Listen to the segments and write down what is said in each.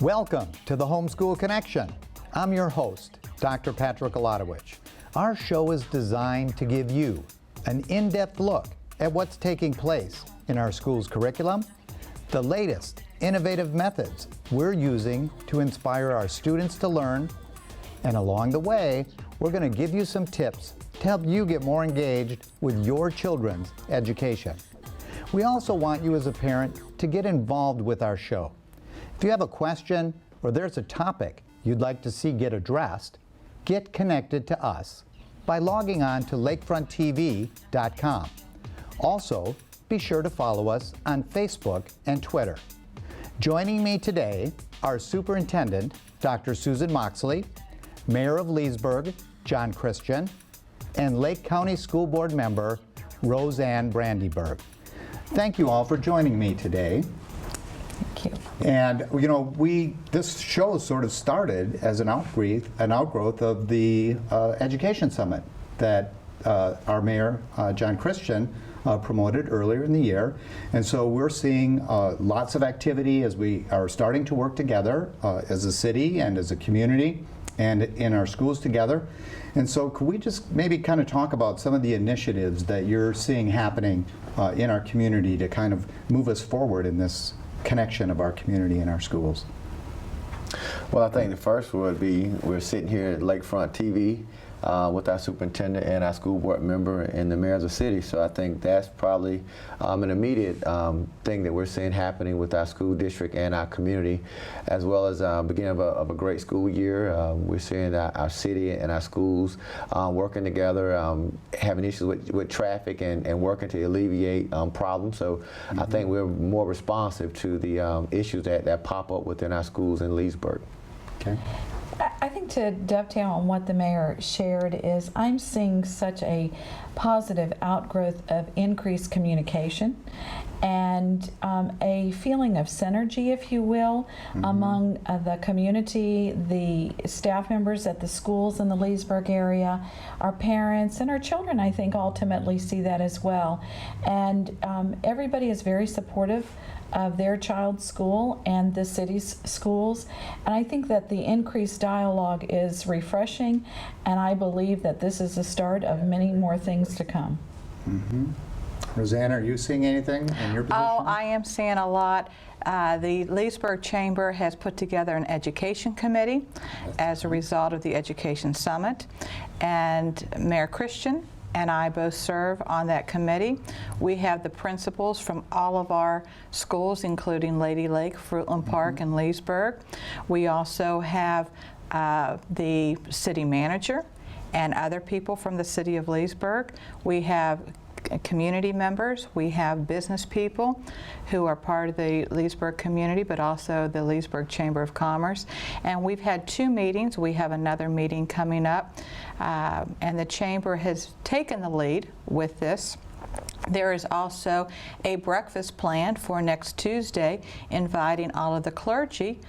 Welcome to the Homeschool Connection. I'm your host, Dr. Patrick Aladowicz. Our show is designed to give you an in-depth look at what's taking place in our school's curriculum, the latest innovative methods we're using to inspire our students to learn, and along the way, we're going to give you some tips to help you get more engaged with your children's education. We also want you as a parent to get involved with our show. If you have a question or there's a topic you'd like to see get addressed, get connected to us by logging on to lakefronttv.com. Also, be sure to follow us on Facebook and Twitter. Joining me today are Superintendent Dr. Susan Moxley, Mayor of Leesburg, John Christian, and Lake County School Board member, Roseanne Brandyberg. Thank you all for joining me today. Thank you. And this show sort of started as an outgrowth of the Education Summit that our Mayor, John Christian, promoted earlier in the year. And so we're seeing lots of activity as we are starting to work together as a city and as a community and in our schools together. And so could we just maybe kind of talk about some of the initiatives that you're seeing happening in our community to kind of move us forward in this connection of our community and our schools? Well, I think the first would be we're sitting here at Lakefront TV with our superintendent and our school board member and the mayor of the city. So I think that's probably an immediate thing that we're seeing happening with our school district and our community, as well as beginning of a great school year. We're seeing our city and our schools working together, having issues with traffic and working to alleviate problems. So I think we're more responsive to the issues that pop up within our schools in Leesburg. Okay. I think to dovetail on what the mayor shared is I'm seeing such a positive outgrowth of increased communication and a feeling of synergy, if you will, among the community, the staff members at the schools in the Leesburg area, our parents, and our children, I think, ultimately see that as well. And everybody is very supportive of their child's school and the city's schools. And I think that the increased dialogue is refreshing, and I believe that this is the start of many more things to come. Roseanne, are you seeing anything in your position? Oh, I am seeing a lot. The Leesburg Chamber has put together an education committee as a result of the Education Summit, and Mayor Christian and I both serve on that committee. We have the principals from all of our schools, including Lady Lake, Fruitland Park, and Leesburg. We also have the city manager and other people from the city of Leesburg. We have community members, we have business people who are part of the Leesburg community, but also the Leesburg Chamber of Commerce. And we've had 2 meetings. We have another meeting coming up, and the Chamber has taken the lead with this. There is also a breakfast planned for next Tuesday, inviting all of the clergy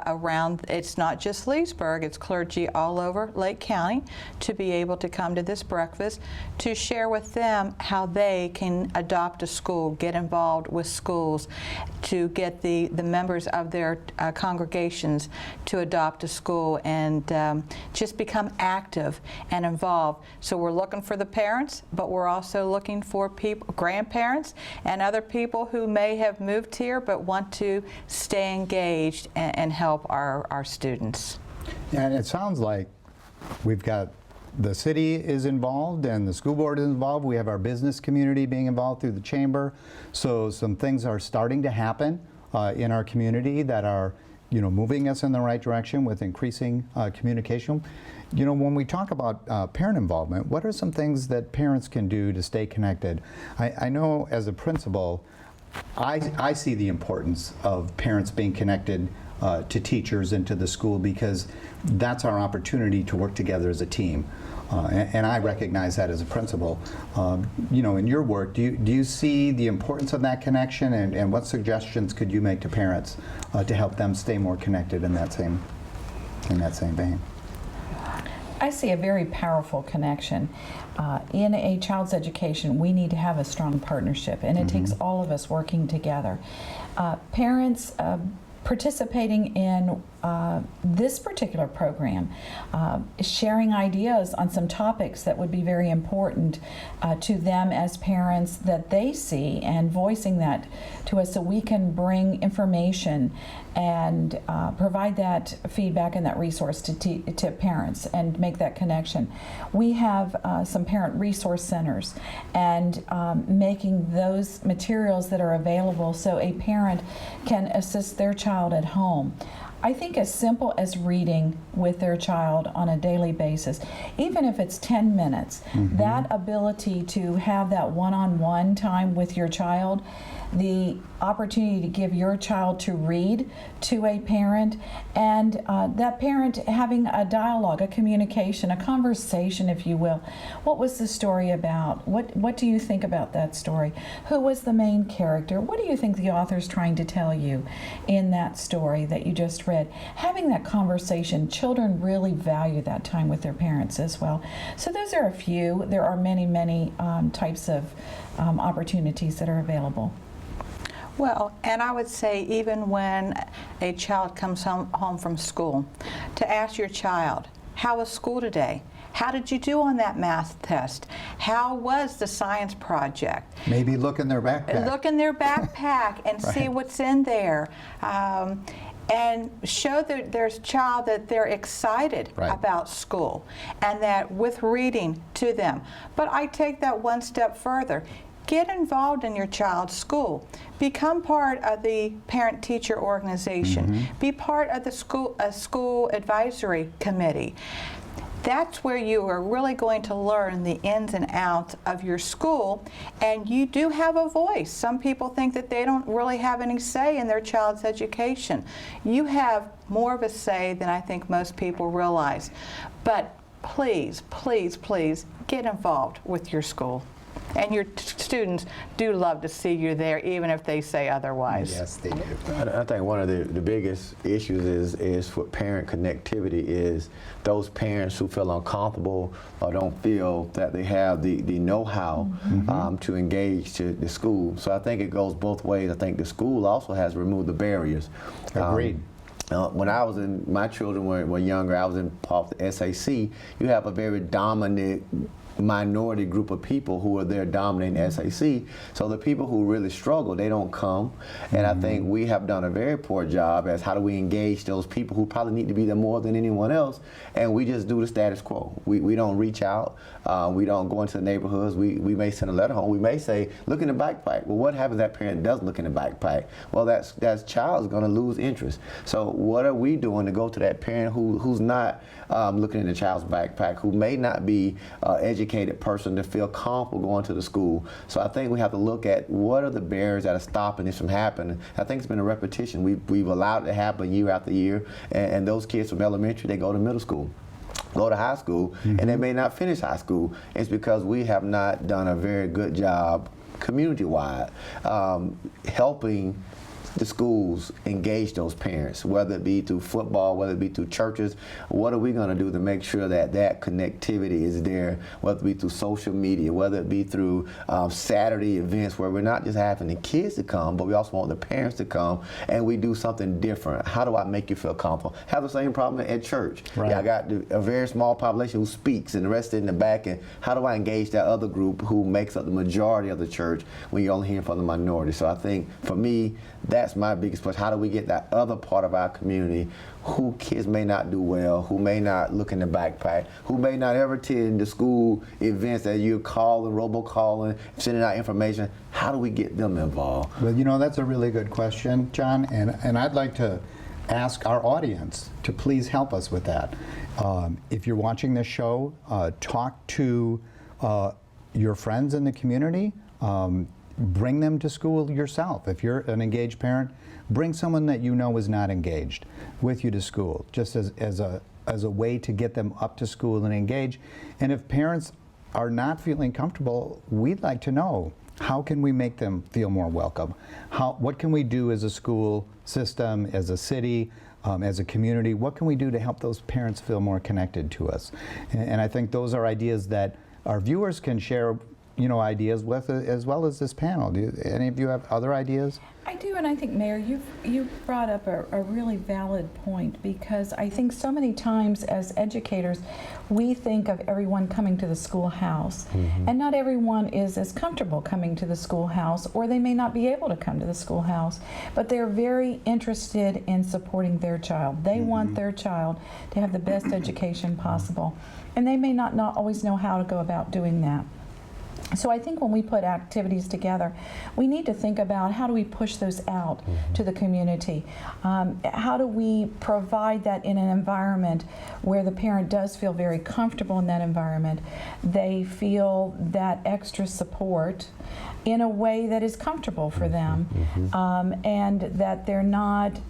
around. It's not just Leesburg, it's clergy all over Lake County to be able to come to this breakfast to share with them how they can adopt a school, get involved with schools, to get the members of their congregations to adopt a school and just become active and involved. So we're looking for the parents, but we're also looking for people, grandparents and other people who may have moved here but want to stay engaged and help our students. And it sounds like we've got the city is involved and the school board is involved. We have our business community being involved through the chamber. So some things are starting to happen in our community that are moving us in the right direction with increasing communication. When we talk about parent involvement, what are some things that parents can do to stay connected? I know as a principal, I see the importance of parents being connected to teachers and to the school, because that's our opportunity to work together as a team. And I recognize that as a principal. In your work, do you see the importance of that connection, and what suggestions could you make to parents to help them stay more connected in that same vein? I see a very powerful connection. In a child's education, we need to have a strong partnership, and it takes all of us working together. Parents participating in this particular program, sharing ideas on some topics that would be very important to them as parents that they see, and voicing that to us so we can bring information and provide that feedback and that resource to parents and make that connection. We have some parent resource centers, and making those materials that are available so a parent can assist their child at home. I think as simple as reading with their child on a daily basis, even if it's 10 minutes, that ability to have that one-on-one time with your child, the opportunity to give your child to read to a parent, and that parent having a dialogue, a communication, a conversation, if you will. What was the story about? What do you think about that story? Who was the main character? What do you think the author's trying to tell you in that story that you just read? Having that conversation, children really value that time with their parents as well. So those are a few. There are many, many types of opportunities that are available. Well, and I would say even when a child comes home from school, to ask your child, how was school today? How did you do on that math test? How was the science project? Maybe look in their backpack. Look in their backpack and see what's in there. And show their child that they're excited about school, and that with reading to them. But I take that one step further. Get involved in your child's school. Become part of the parent-teacher organization. Be part of the school advisory committee. That's where you are really going to learn the ins and outs of your school, and you do have a voice. Some people think that they don't really have any say in their child's education. You have more of a say than I think most people realize. But please, please, please get involved with your school. And your students do love to see you there, even if they say otherwise. Yes, they do. I think one of the biggest issues is for parent connectivity is those parents who feel uncomfortable or don't feel that they have the know-how to engage to the school. So I think it goes both ways. I think the school also has removed the barriers. Agreed. When I was my children were younger, I was in part of the SAC. You have a very dominant minority group of people who are there dominating SAC. So the people who really struggle, they don't come. And I think we have done a very poor job as how do we engage those people who probably need to be there more than anyone else, and we just do the status quo. We don't reach out. We don't go into the neighborhoods. We may send a letter home. We may say, look in the backpack. Well, what happens if that parent doesn't look in the backpack? Well, that child is going to lose interest. So what are we doing to go to that parent who's not looking in the child's backpack, who may not be educated person to feel comfortable going to the school? So I think we have to look at what are the barriers that are stopping this from happening. I think it's been a repetition. We've allowed it to happen year after year, and those kids from elementary, they go to middle school, go to high school, and they may not finish high school. It's because we have not done a very good job community-wide helping the schools engage those parents, whether it be through football, whether it be through churches. What are we going to do to make sure that that connectivity is there, whether it be through social media, whether it be through Saturday events where we're not just having the kids to come, but we also want the parents to come, and we do something different. How do I make you feel comfortable? Have the same problem at church. Right. Yeah, I got a very small population who speaks and the rest in the back, and how do I engage that other group who makes up the majority of the church when you're only hearing from the minority? So I think for me, that's my biggest push. How do we get that other part of our community who kids may not do well, who may not look in the backpack, who may not ever attend the school events that you're calling, robocalling, sending out information? How do we get them involved? Well, you know, that's a really good question, John, and I'd like to ask our audience to please help us with that. If you're watching this show, talk to your friends in the community. Bring them to school yourself. If you're an engaged parent, bring someone that you know is not engaged with you to school, just as a way to get them up to school and engage. And if parents are not feeling comfortable, we'd like to know, how can we make them feel more welcome? What can we do as a school system, as a city, as a community? What can we do to help those parents feel more connected to us? And I think those are ideas that our viewers can share ideas with as well as this panel. Do any of you have other ideas? I do, and I think, Mayor, you've brought up a really valid point, because I think so many times as educators, we think of everyone coming to the schoolhouse, and not everyone is as comfortable coming to the schoolhouse, or they may not be able to come to the schoolhouse, but they're very interested in supporting their child. They want their child to have the best education possible, and they may not always know how to go about doing that. So I think when we put activities together, we need to think about how do we push those out to the community? How do we provide that in an environment where the parent does feel very comfortable in that environment? They feel that extra support in a way that is comfortable for them, and that they're not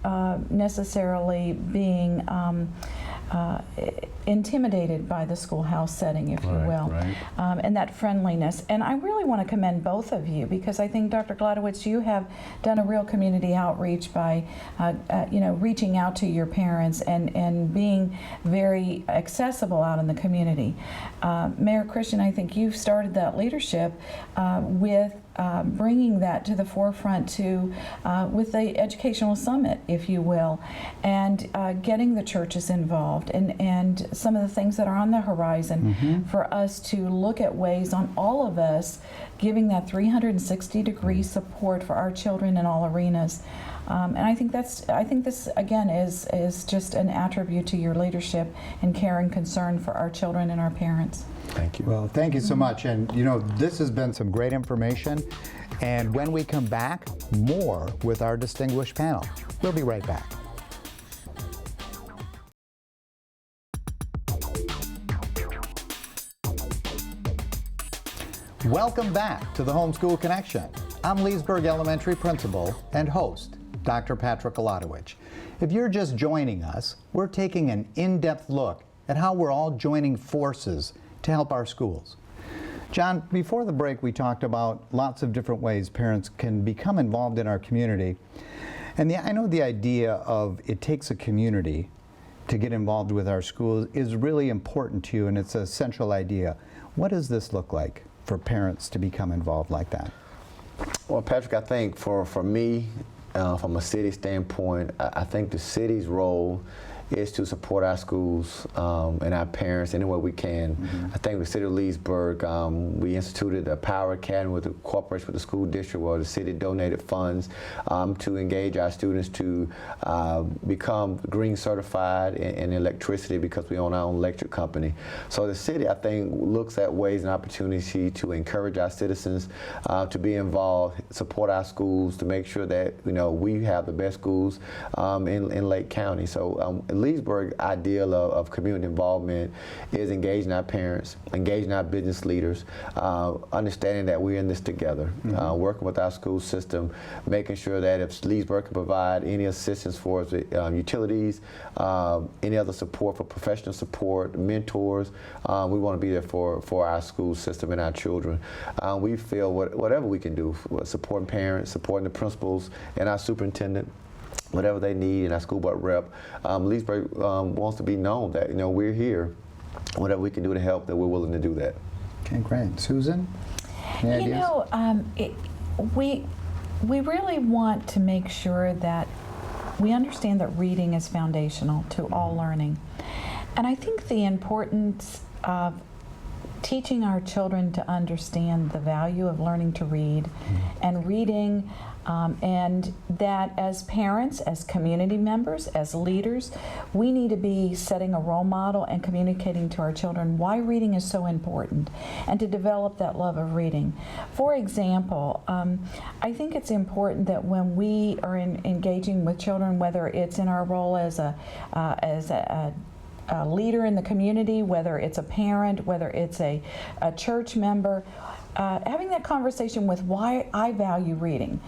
necessarily being intimidated by the schoolhouse setting, if you will, and that friendliness. And I really want to commend both of you, because I think, Dr. Gladowicz, you have done a real community outreach by reaching out to your parents and being very accessible out in the community. Mayor Christian, I think you've started that leadership with bringing that to the forefront with the educational summit, if you will, and getting the churches involved, and some of the things that are on the horizon for us to look at ways on all of us giving that 360-degree support for our children in all arenas. And I think this again is just an attribute to your leadership and care and concern for our children and our parents. Thank you. Well, thank you so much. And this has been some great information. And when we come back, more with our distinguished panel. We'll be right back. Welcome back to the Homeschool Connection. I'm Leesburg Elementary Principal and host, Dr. Patrick Gladowicz. If you're just joining us, we're taking an in-depth look at how we're all joining forces to help our schools. John, before the break, we talked about lots of different ways parents can become involved in our community. And I know the idea of it takes a community to get involved with our schools is really important to you, and it's a central idea. What does this look like for parents to become involved like that? Well, Patrick, I think for me, from a city standpoint, I think the city's role is to support our schools and our parents any way we can. I think the city of Leesburg, we instituted a Power Academy with the cooperation with the school district, where the city donated funds to engage our students to become green certified in electricity, because we own our own electric company. So the city, I think, looks at ways and opportunity to encourage our citizens to be involved, support our schools, to make sure that we have the best schools in Lake County. So Leesburg ideal of community involvement is engaging our parents, engaging our business leaders, understanding that we're in this together, working with our school system, making sure that if Leesburg can provide any assistance for us with utilities, any other support for professional support, mentors, we want to be there for our school system and our children. We feel whatever we can do, supporting parents, supporting the principals and our superintendent, whatever they need, and our school board rep. Leesburg wants to be known that we're here. Whatever we can do to help, that we're willing to do that. Okay, great. Susan, any ideas? We really want to make sure that we understand that reading is foundational to all learning. And I think the importance of teaching our children to understand the value of learning to read and reading, and that as parents, as community members, as leaders, we need to be setting a role model and communicating to our children why reading is so important, and to develop that love of reading. For example, I think it's important that when we are engaging with children, whether it's in our role as a leader in the community, whether it's a parent, whether it's a church member, having that conversation with why I value reading.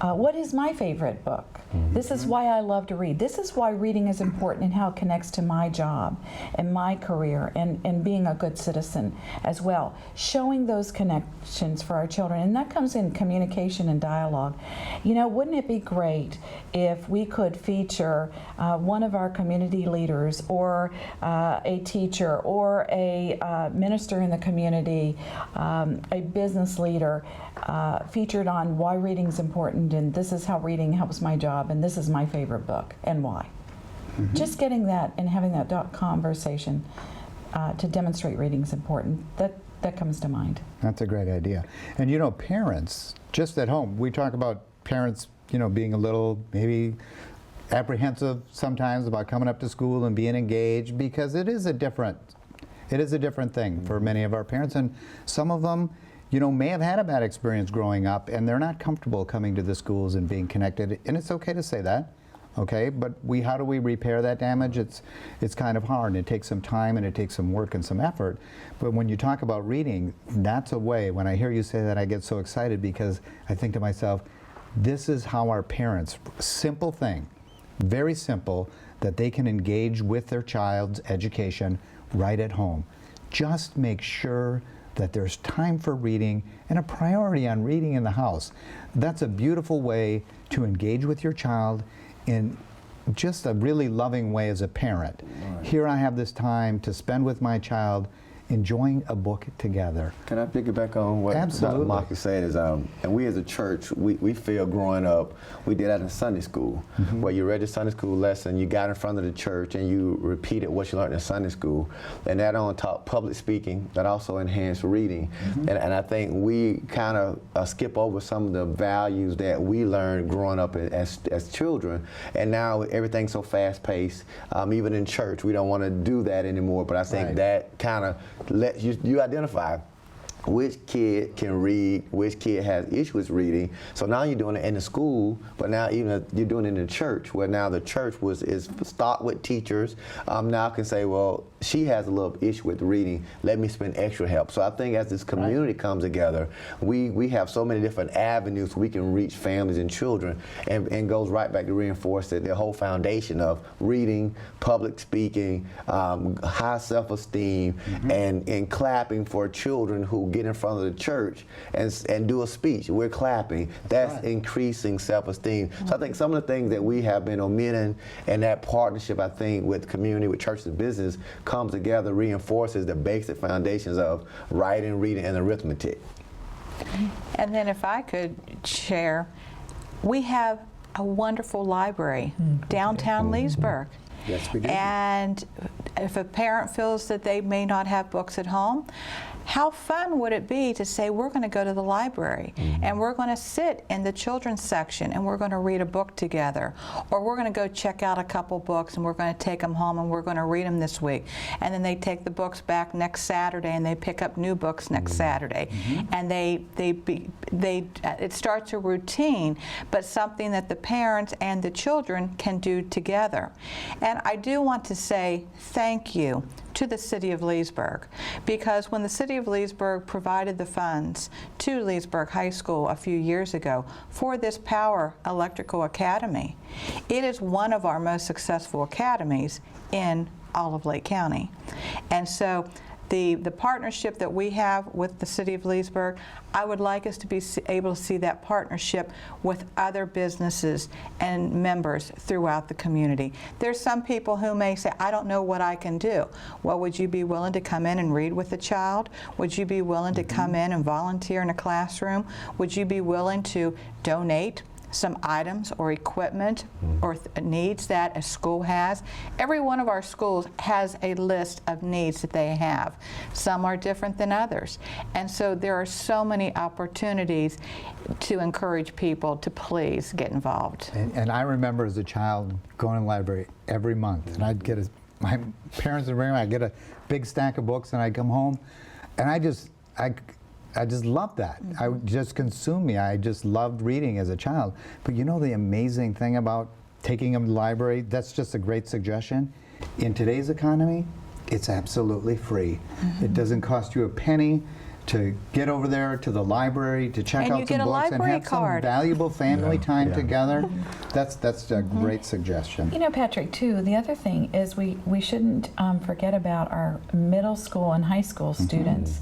What is my favorite book? This is why I love to read. This is why reading is important and how it connects to my job and my career and being a good citizen as well. Showing those connections for our children, and that comes in communication and dialogue. You know, wouldn't it be great if we could feature one of our community leaders or a teacher or a minister in the community, a business leader, featured on why reading is important, and this is how reading helps my job, and this is my favorite book and why. Just getting that and having that conversation to demonstrate reading is important. That comes to mind. That's a great idea. And you know, parents, just at home, we talk about parents, you know, being a little maybe apprehensive sometimes about coming up to school and being engaged, because it is a different thing for many of our parents, and some of them, you know, may have had a bad experience growing up and they're not comfortable coming to the schools and being connected, and it's okay to say that, okay, but how do we repair that damage? It's kind of hard, and it takes some time and it takes some work and some effort. But when you talk about reading, that's a way. When I hear you say that, I get so excited, because I think to myself, this is how our parents, simple thing, very simple, that they can engage with their child's education right at home. Just make sure that there's time for reading and a priority on reading in the house. That's a beautiful way to engage with your child in just a really loving way as a parent. Right. Here I have this time to spend with my child, enjoying a book together. Can I piggyback on what Dr. Mark is saying? Is, and we as a church, we feel growing up, we did that in Sunday school, where you read the Sunday school lesson, you got in front of the church, and you repeated what you learned in Sunday school. And that on taught public speaking, that also enhanced reading. And I think we kind of skip over some of the values that we learned growing up as children. And now everything's so fast-paced, even in church, we don't want to do that anymore. But I think that kind of let you identify which kid can read, which kid has issues with reading. So now you're doing it in the school, but now even you're doing it in the church, where now the church is stocked with teachers. Now can say, well, she has a little issue with reading, let me spend extra help. So I think as this community comes together, we have so many different avenues we can reach families and children, and goes right back to reinforce the whole foundation of reading, public speaking, high self-esteem, and clapping for children who get in front of the church and do a speech. We're clapping. That's increasing self-esteem. So I think some of the things that we have been omitting, and that partnership, I think, with community, with church and business, comes together, reinforces the basic foundations of writing, reading, and arithmetic. And then if I could share, we have a wonderful library downtown Leesburg. Yes, we do. And if a parent feels that they may not have books at home, how fun would it be to say, we're going to go to the library and we're going to sit in the children's section and we're going to read a book together, or we're going to go check out a couple books and we're going to take them home and we're going to read them this week, and then they take the books back next Saturday and they pick up new books next Saturday, and it starts a routine, but something that the parents and the children can do together. And I do want to say thank you to the City of Leesburg, because when the City of Leesburg provided the funds to Leesburg High School a few years ago for this Power Electrical Academy, it is one of our most successful academies in all of Lake County. And so the partnership that we have with the City of Leesburg, I would like us to be able to see that partnership with other businesses and members throughout the community. There's some people who may say, I don't know what I can do. Well, would you be willing to come in and read with a child? Would you be willing to come in and volunteer in a classroom? Would you be willing to donate some items or equipment or needs that a school has? Every one of our schools has a list of needs that they have. Some are different than others. And so there are so many opportunities to encourage people to please get involved. And I remember as a child going to the library every month, and I'd get my parents would bring me, I'd get a big stack of books, and I'd come home, and I just loved that. I just consumed me. I just loved reading as a child. But you know the amazing thing about taking them to the library? That's just a great suggestion. In today's economy, it's absolutely free. It doesn't cost you a penny. to get over there to the library, to check And out you some get a books and library have some card. valuable family time Yeah. together. That's a great suggestion. You know, Patrick, too, the other thing is we shouldn't forget about our middle school and high school students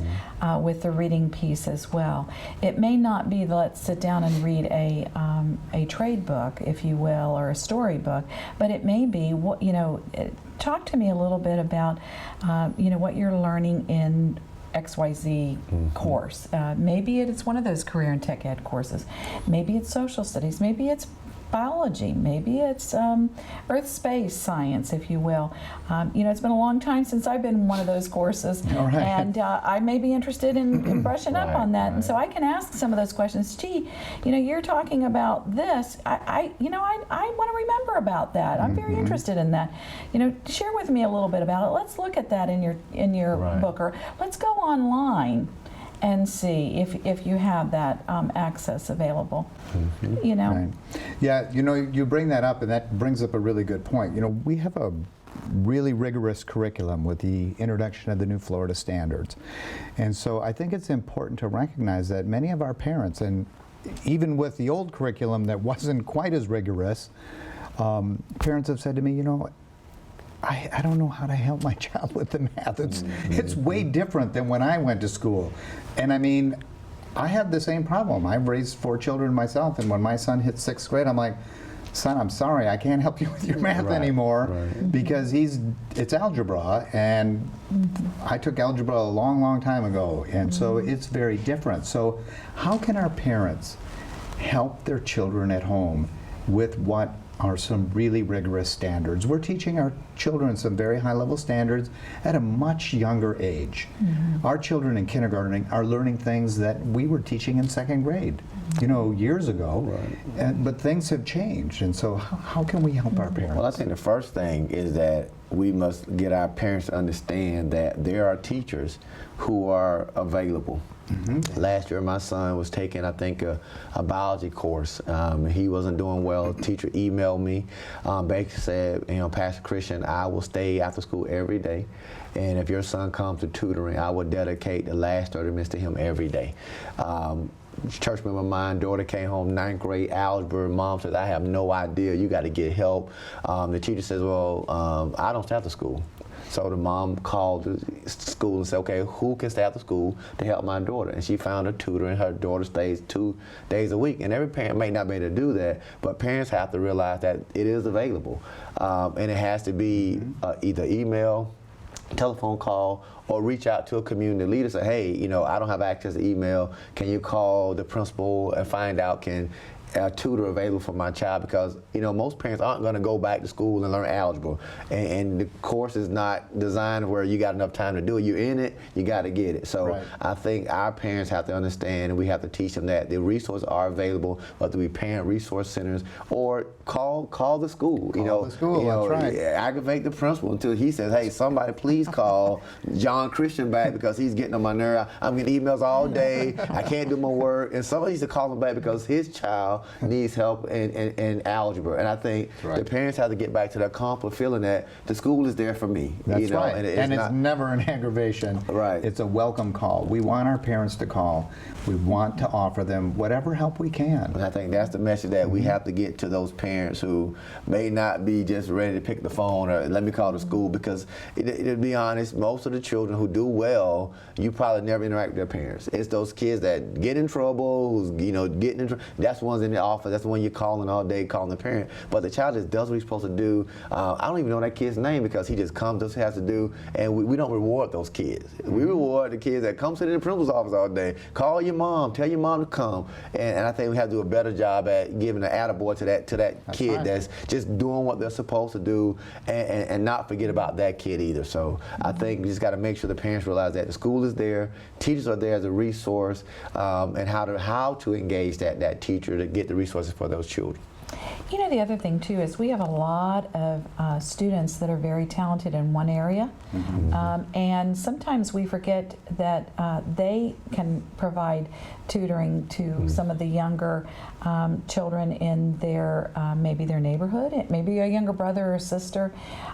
with the reading piece as well. It may not be the let's sit down and read a trade book, if you will, or a storybook, but it may be, talk to me a little bit about, what you're learning in XYZ course. Maybe it's one of those career and tech ed courses. Maybe it's social studies. Maybe it's biology. Maybe it's earth space science, if you will. It's been a long time since I've been in one of those courses, All right. and I may be interested in brushing up on that. And so I can ask some of those questions. Gee, you're talking about this. I want to remember about that. I'm very interested in that. Share with me a little bit about it. Let's look at that in your Right. book, or let's go online and see if you have that access available. Right. Yeah, you bring that up, and that brings up a really good point. We have a really rigorous curriculum with the introduction of the new Florida standards. And so I think it's important to recognize that many of our parents, and even with the old curriculum that wasn't quite as rigorous, parents have said to me, I don't know how to help my child with the math. It's way different than when I went to school. And I mean, I have the same problem. I've raised 4 children myself, and when my son hit 6th grade, I'm like, son, I'm sorry, I can't help you with your math Right, anymore right. because it's algebra, and I took algebra a long, long time ago, and so it's very different. So how can our parents help their children at home with what are some really rigorous standards? We're teaching our children some very high-level standards at a much younger age. Our children in kindergarten are learning things that we were teaching in 2nd grade, years ago. Right. But things have changed, and so how can we help our parents? Well, I think the first thing is that we must get our parents to understand that there are teachers who are available. Last year, my son was taking, I think, a biology course. He wasn't doing well. The teacher emailed me, basically said, Pastor Christian, I will stay after school every day. And if your son comes to tutoring, I will dedicate the last 30 minutes to him every day. Church member of mine, daughter came home, 9th grade algebra. Mom says, I have no idea. You got to get help. The teacher says, well, I don't stay after school. So the mom called the school and said, okay, who can stay after school to help my daughter? And she found a tutor, and her daughter stays 2 days a week. And every parent may not be able to do that, but parents have to realize that it is available. And it has to be either email, telephone call, or reach out to a community leader and say, hey, I don't have access to email. Can you call the principal and find out, can a tutor available for my child? Because most parents aren't going to go back to school and learn algebra, and the course is not designed where you got enough time to do it. You're in it, you got to get it. So Right. I think our parents have to understand, and we have to teach them that the resources are available, whether it be parent resource centers or call the school. Call the school, that's right. Aggravate the principal until he says, hey, somebody please call John Christian back because he's getting on my nerve. I'm getting emails all day. I can't do my work. And somebody needs to call him back because his child needs help in algebra. And I think the parents have to get back to that comfort feeling that the school is there for me. That's right. And it's never an aggravation. Right. It's a welcome call. We want our parents to call. We want to offer them whatever help we can. And I think that's the message that we have to get to those parents who may not be just ready to pick the phone or let me call the school, because to be honest, most of the children who do well, you probably never interact with their parents. It's those kids that get in trouble, who's getting in trouble. That's the ones in the office. That's the one you're calling all day, calling the parent. But the child just does what he's supposed to do. I don't even know that kid's name because he just comes, does what he has to do, and we don't reward those kids. We reward the kids that come sit in the principal's office all day. Call your mom, tell your mom to come, and I think we have to do a better job at giving an attaboy to that kid right. that's just doing what they're supposed to do, and not forget about that kid either. So I think we just got to make sure the parents realize that the school is there, teachers are there as a resource, and how to engage that teacher to get the resources for those children. The other thing too is we have a lot of students that are very talented in one area, and sometimes we forget that they can provide tutoring to some of the younger children in their maybe their neighborhood, maybe a younger brother or sister.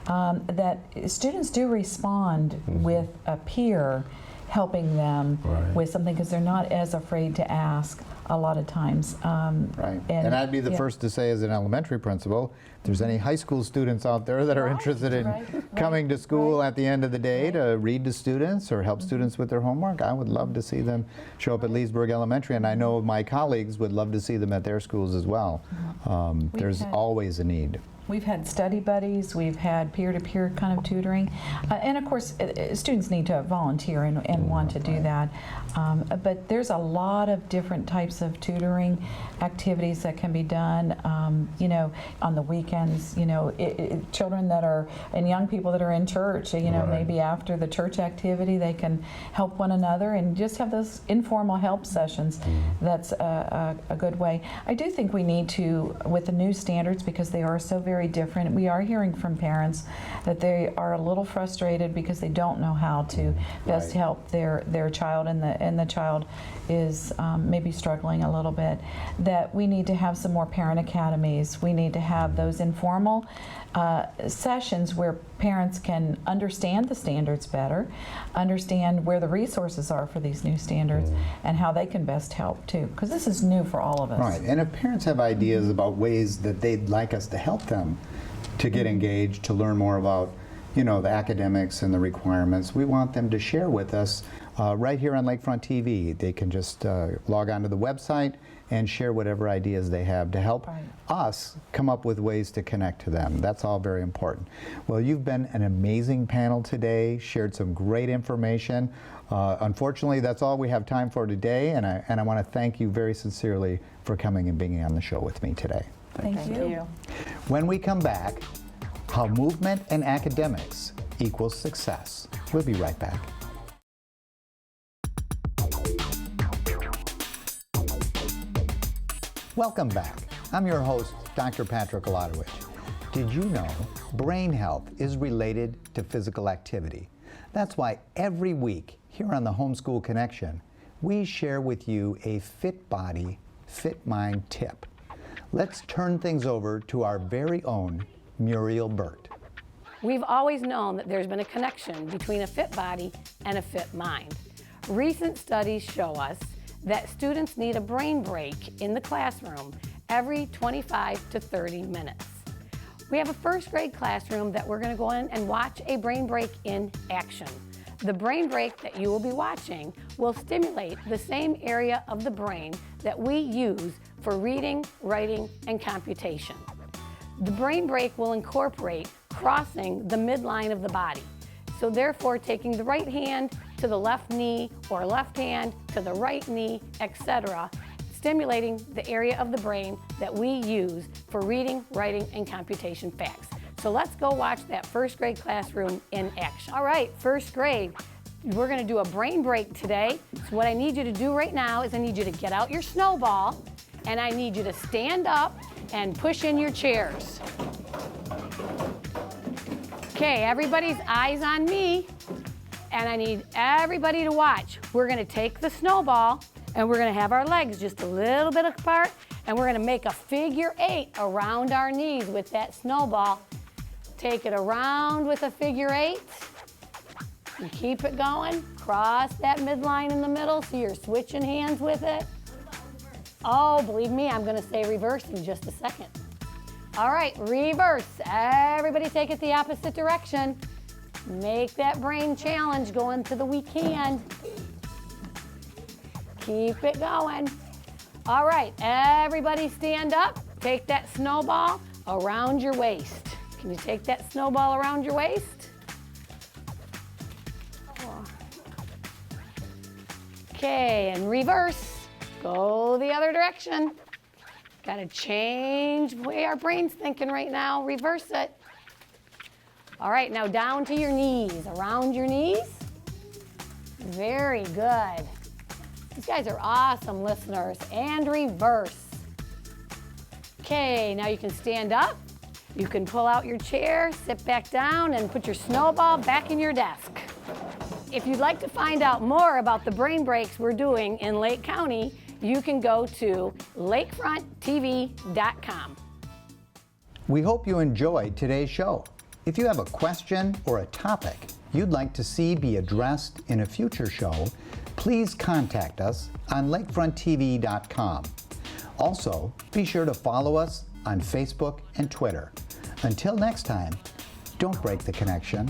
That students do respond with a peer helping them with something, because they're not as afraid to ask a lot of times. Right. And I'd be the yeah. first to say, as an elementary principal, if there's any high school students out there that are interested in coming to school at the end of the day to read to students or help students with their homework, I would love to see them show up at Leesburg Elementary, and I know my colleagues would love to see them at their schools as well. There's always a need. We've had study buddies, we've had peer-to-peer kind of tutoring, and of course students need to volunteer and want to do that. But there's a lot of different types of tutoring activities that can be done, you know, on the weekends, you know, children that are, and young people that are in church, you know, maybe after the church activity they can help one another and just have those informal help sessions. That's a good way. I do think we need to, with the new standards, because they are so very different, we are hearing from parents that they are a little frustrated because they don't know how to best help their child, and the child is maybe struggling a little bit, that we need to have some more parent academies. We need to have those informal sessions where parents can understand the standards better, understand where the resources are for these new standards, and how they can best help too, because this is new for all of us. Right, and if parents have ideas about ways that they'd like us to help them to get engaged, to learn more about, you know, the academics and the requirements, we want them to share with us right here on Lakefront TV. They can just log on to the website and share whatever ideas they have to help us come up with ways to connect to them. That's all very important. Well, you've been an amazing panel today, shared some great information. Unfortunately, that's all we have time for today, and I want to thank you very sincerely for coming and being on the show with me today. Thank you. When we come back, how movement and academics equals success. We'll be right back. Welcome back. I'm your host, Dr. Patrick Olodowich. Did you know brain health is related to physical activity? That's why every week here on the Homeschool Connection, we share with you a fit body, fit mind tip. Let's turn things over to our very own Muriel Burt. We've always known that there's been a connection between a fit body and a fit mind. Recent studies show us that students need a brain break in the classroom every 25 to 30 minutes. We have a first grade classroom that we're going to go in and watch a brain break in action. The brain break that you will be watching will stimulate the same area of the brain that we use for reading, writing, and computation. The brain break will incorporate crossing the midline of the body. So therefore, taking the right hand to the left knee or left hand to the right knee, etc., stimulating the area of the brain that we use for reading, writing, and computation facts. So let's go watch that first grade classroom in action. All right, first grade, we're gonna do a brain break today. So what I need you to do right now is I need you to get out your snowball, and I need you to stand up and push in your chairs. Okay, everybody's eyes on me, and I need everybody to watch. We're gonna take the snowball, and we're gonna have our legs just a little bit apart, and we're gonna make a figure 8 around our knees with that snowball. Take it around with a figure 8, and keep it going. Cross that midline in the middle so you're switching hands with it. Oh, believe me, I'm gonna say reverse in just a second. All right, reverse. Everybody take it the opposite direction. Make that brain challenge going to the weak hand. Keep it going. All right, everybody stand up. Take that snowball around your waist. Can you take that snowball around your waist? Okay, and reverse. Go the other direction. Got to change the way our brain's thinking right now. Reverse it. All right, now down to your knees, around your knees. Very good. These guys are awesome listeners. And reverse. Okay, now you can stand up. You can pull out your chair, sit back down, and put your snowball back in your desk. If you'd like to find out more about the brain breaks we're doing in Lake County, you can go to lakefronttv.com. We hope you enjoyed today's show. If you have a question or a topic you'd like to see be addressed in a future show, please contact us on lakefronttv.com. Also, be sure to follow us on Facebook and Twitter. Until next time, don't break the connection.